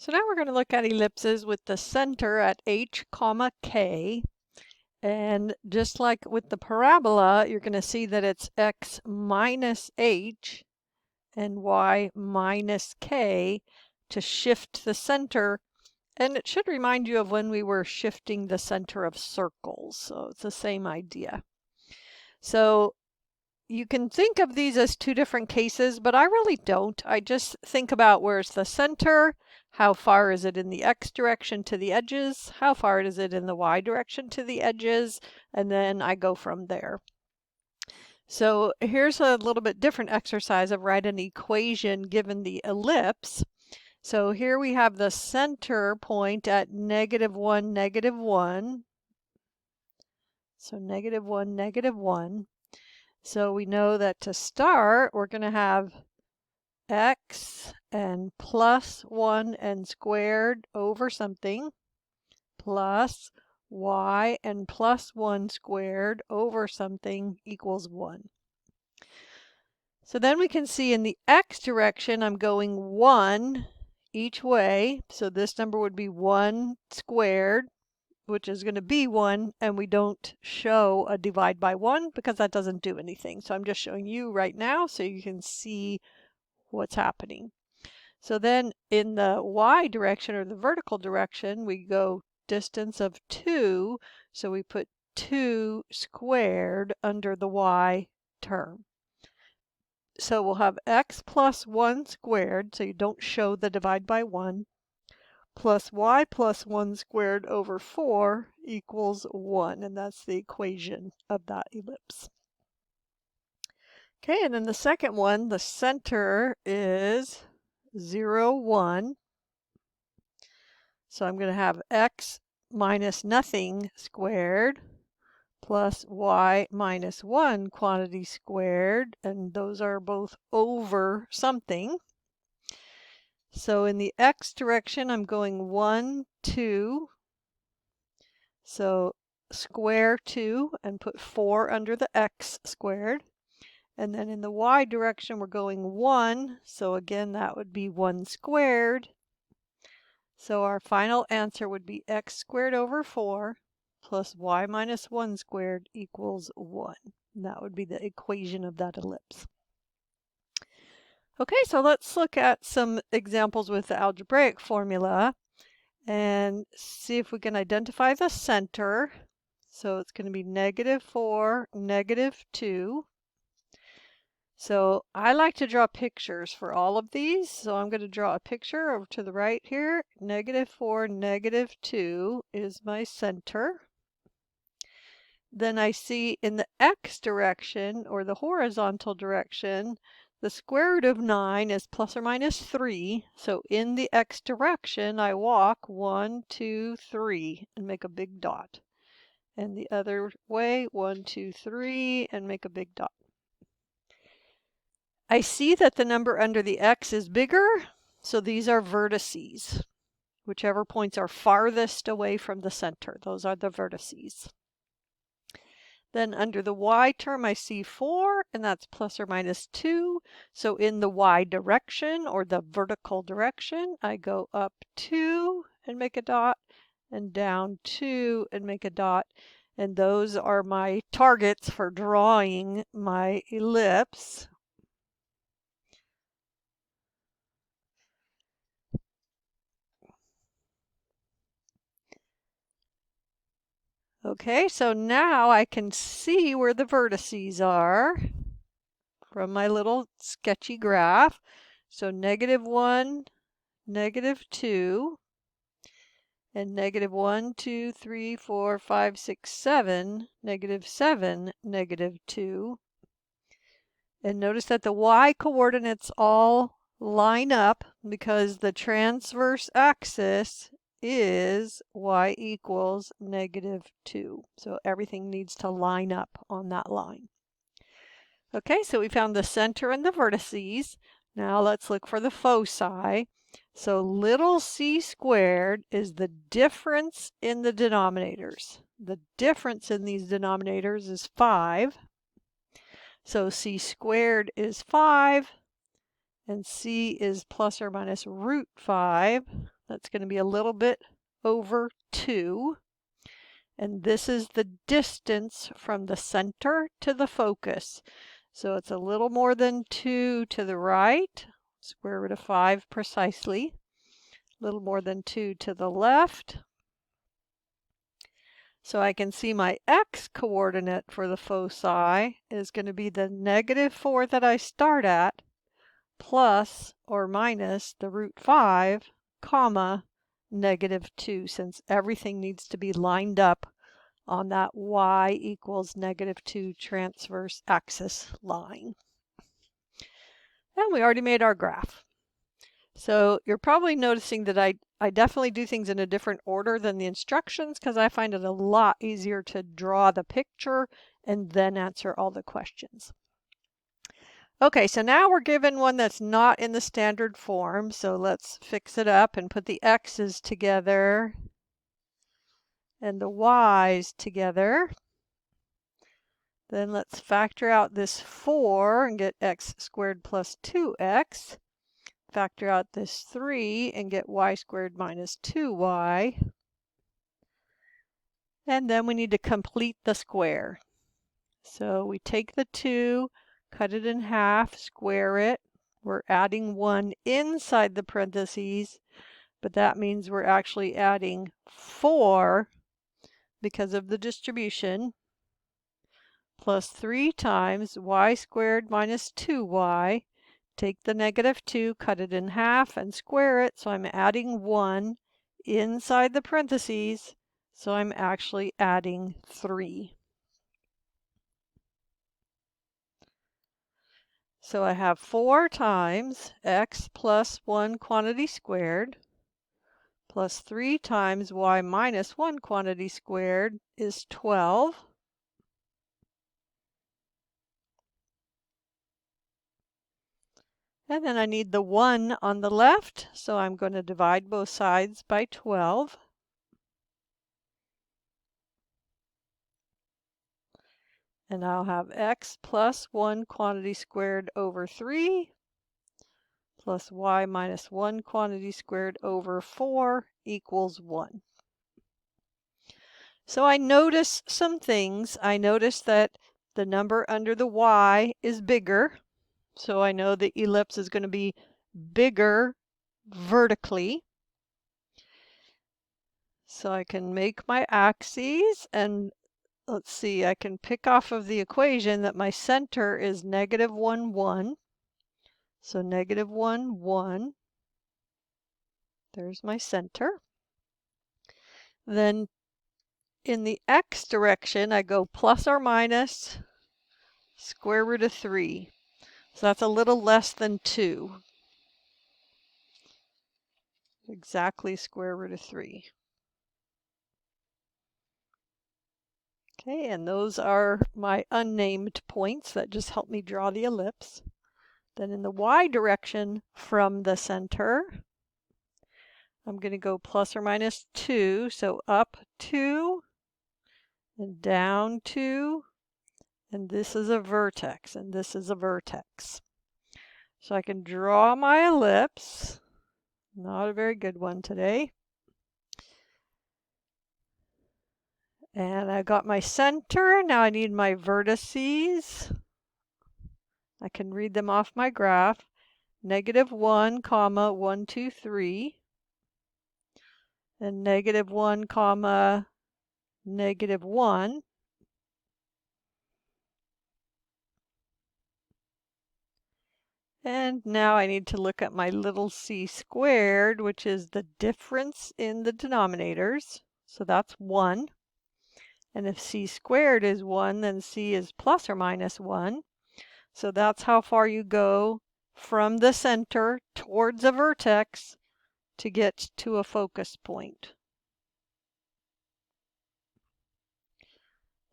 So now we're going to look at ellipses with the center at h, comma, k. And just like with the parabola, you're going to see that it's x minus h and y minus k to shift the center. And it should remind you of when we were shifting the center of circles. So it's the same idea. So you can think of these as two different cases, but I really don't. I just think about where's the center, how far is it in the x direction to the edges, how far is it in the y direction to the edges, and then I go from there. So here's a little bit different exercise of write an equation given the ellipse. So here we have the center point at -1, -1. So -1, -1. So we know that to start, we're going to have x and plus 1 and squared over something plus y and plus 1 squared over something equals 1. So then we can see in the x direction, I'm going 1 each way. So this number would be 1 squared, which is going to be 1, and we don't show a divide by 1 because that doesn't do anything. So I'm just showing you right now so you can see what's happening. So then in the y direction or the vertical direction, we go distance of 2. So we put 2 squared under the y term. So we'll have x plus 1 squared, so you don't show the divide by 1, plus y plus 1 squared over 4 equals 1, and that's the equation of that ellipse. Okay, and then the second one, the center is 0, 1. So I'm going to have x minus nothing squared plus y minus 1 quantity squared, and those are both over something. So in the x direction, I'm going 1, 2. So square 2 and put 4 under the x squared. And then in the y direction, we're going 1. So again, that would be 1 squared. So our final answer would be x squared over 4 plus y minus 1 squared equals 1. And that would be the equation of that ellipse. Okay, so let's look at some examples with the algebraic formula and see if we can identify the center. So it's going to be -4, -2. So I like to draw pictures for all of these. So I'm going to draw a picture over to the right here. -4, -2 is my center. Then I see in the x direction, or the horizontal direction, the square root of 9 is plus or minus 3. So in the x direction, I walk 1, 2, 3 and make a big dot. And the other way, 1, 2, 3 and make a big dot. I see that the number under the x is bigger, so these are vertices. Whichever points are farthest away from the center, those are the vertices. Then under the y term, I see 4, and that's plus or minus 2. So in the y direction, or the vertical direction, I go up 2 and make a dot, and down 2 and make a dot. And those are my targets for drawing my ellipse. Okay, so now I can see where the vertices are from my little sketchy graph. So -1, -2, and -1, 2, 3, 4, 5, 6, 7, -7, -2. And notice that the y coordinates all line up because the transverse axis is y equals -2. So everything needs to line up on that line. Okay, so we found the center and the vertices. Now let's look for the foci. So little c squared is the difference in the denominators. The difference in these denominators is 5. So c squared is 5. And c is plus or minus root 5. That's going to be a little bit over 2. And this is the distance from the center to the focus. So it's a little more than 2 to the right, square root of 5 precisely. A little more than 2 to the left. So I can see my x coordinate for the foci is going to be the -4 that I start at, plus or minus the root 5, comma, -2, since everything needs to be lined up on that y equals -2 transverse axis line. And we already made our graph. So you're probably noticing that I definitely do things in a different order than the instructions because I find it a lot easier to draw the picture and then answer all the questions. Okay, so now we're given one that's not in the standard form, so let's fix it up and put the x's together and the y's together. Then let's factor out this 4 and get x squared plus 2x. Factor out this 3 and get y squared minus 2y. And then we need to complete the square. So we take the 2, cut it in half, square it. We're adding 1 inside the parentheses, but that means we're actually adding 4 because of the distribution, plus 3 times y squared minus 2y. Take the -2, cut it in half, and square it, so I'm adding 1 inside the parentheses, so I'm actually adding 3. So I have 4 times x plus 1 quantity squared plus 3 times y minus 1 quantity squared is 12. And then I need the 1 on the left, so I'm going to divide both sides by 12. And I'll have x plus 1 quantity squared over 3 plus y minus 1 quantity squared over 4 equals 1. So I notice some things. I notice that the number under the y is bigger. So I know the ellipse is going to be bigger vertically. So I can make my axes, and let's see, I can pick off of the equation that my center is -1, 1. So -1, 1. There's my center. Then in the x direction, I go plus or minus square root of 3. So that's a little less than 2. Exactly square root of 3. Okay, and those are my unnamed points that just help me draw the ellipse. Then in the y direction from the center, I'm going to go plus or minus 2. So up 2 and down 2. And this is a vertex, and this is a vertex. So I can draw my ellipse. Not a very good one today. And I got my center. Now I need my vertices. I can read them off my graph. -1, comma, 1, 2, 3. And -1, comma, -1. And now I need to look at my little c squared, which is the difference in the denominators. So that's 1. And if c squared is 1, then c is plus or minus 1. So that's how far you go from the center towards a vertex to get to a focus point.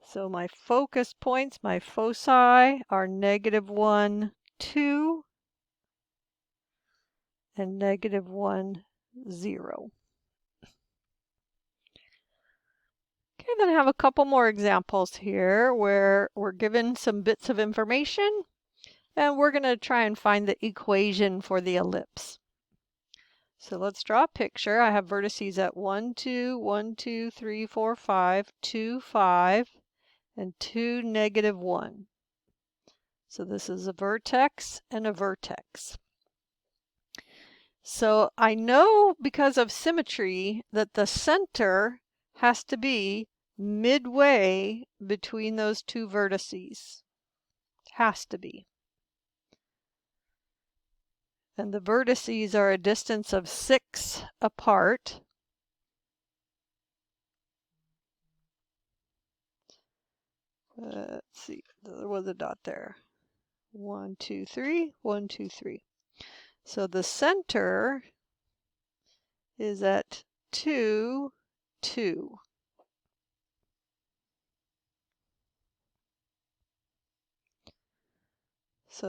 So my focus points, my foci, are -1, 2, and -1, 0. Okay, then I have a couple more examples here where we're given some bits of information, and we're going to try and find the equation for the ellipse. So let's draw a picture. I have vertices at 1, 2, 1, 2, 3, 4, 5, 2, 5, and 2, negative 1. So this is a vertex and a vertex. So I know because of symmetry that the center has to be midway between those two vertices. Has to be. And the vertices are a distance of 6 apart. Let's see, there was a dot there. 1, 2, 3, 1, 2, 3. So the center is at 2, 2.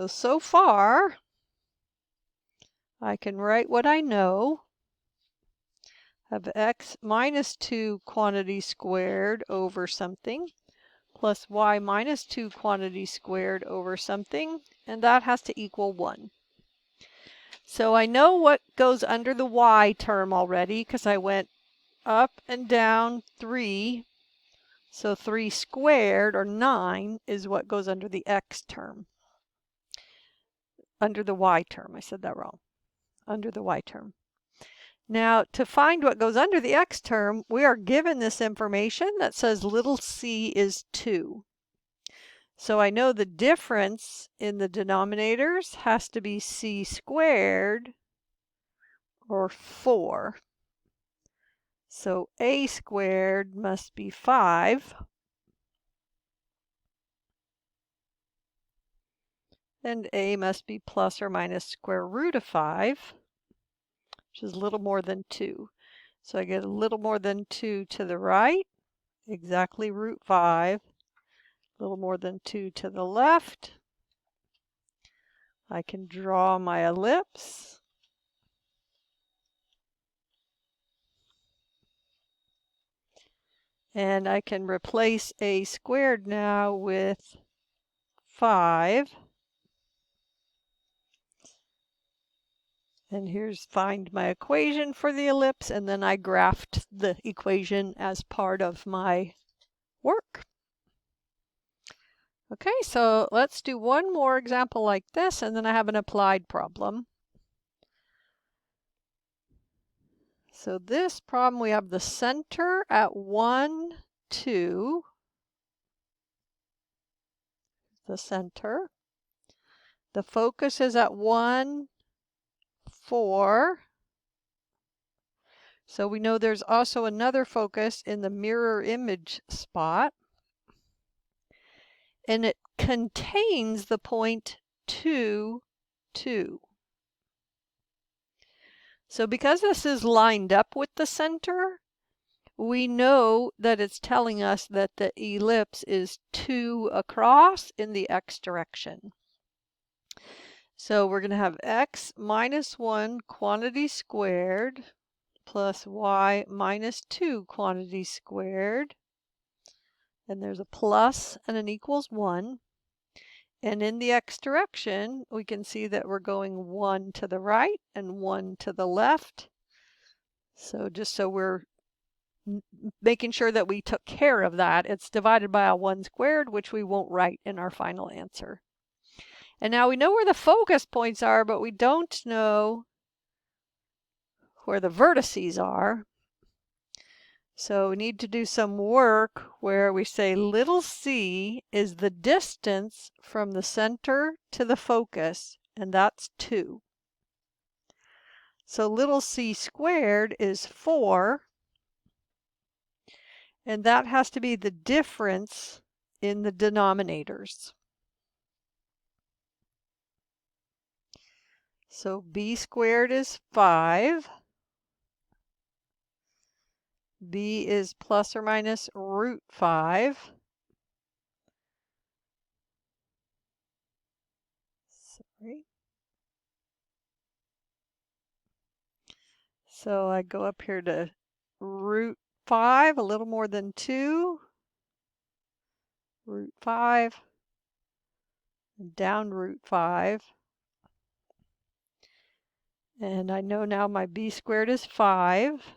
So far, I can write what I know. Have x minus 2 quantity squared over something plus y minus 2 quantity squared over something, and that has to equal 1. So I know what goes under the y term already because I went up and down 3. So 3 squared, or 9, is what goes under the x term. Under the y term, I said that wrong. Under the y term. Now, to find what goes under the x term, we are given this information that says little c is 2. So I know the difference in the denominators has to be c squared, or 4. So a squared must be 5. And a must be plus or minus square root of 5, which is a little more than 2. So I get a little more than 2 to the right, exactly root 5. A little more than 2 to the left. I can draw my ellipse. And I can replace a squared now with 5. And here's find my equation for the ellipse, and then I graphed the equation as part of my work. Okay, so let's do one more example like this, and then I have an applied problem. So this problem, we have the center at 1, 2. The center. The focus is at 1, 4. So we know there's also another focus in the mirror image spot. And it contains the point 2, 2. So because this is lined up with the center, we know that it's telling us that the ellipse is 2 across in the x direction. So we're going to have x minus 1 quantity squared plus y minus 2 quantity squared. And there's a plus and an equals 1. And in the x direction, we can see that we're going 1 to the right and 1 to the left. So just so we're making sure that we took care of that, it's divided by a 1 squared, which we won't write in our final answer. And now we know where the focus points are, but we don't know where the vertices are. So we need to do some work where we say little c is the distance from the center to the focus, and that's 2. So little c squared is 4, and that has to be the difference in the denominators. So b squared is 5. B is plus or minus root 5. Sorry. So I go up here to root 5, a little more than 2. Root 5. Down root 5. And I know now my b squared is 5.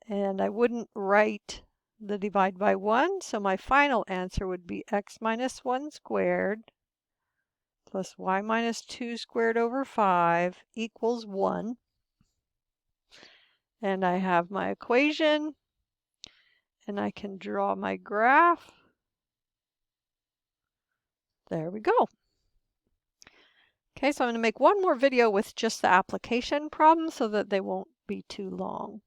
And I wouldn't write the divide by 1, so my final answer would be x minus 1 squared plus y minus 2 squared over 5 equals 1. And I have my equation, and I can draw my graph. There we go. Okay, so I'm going to make one more video with just the application problem so that they won't be too long.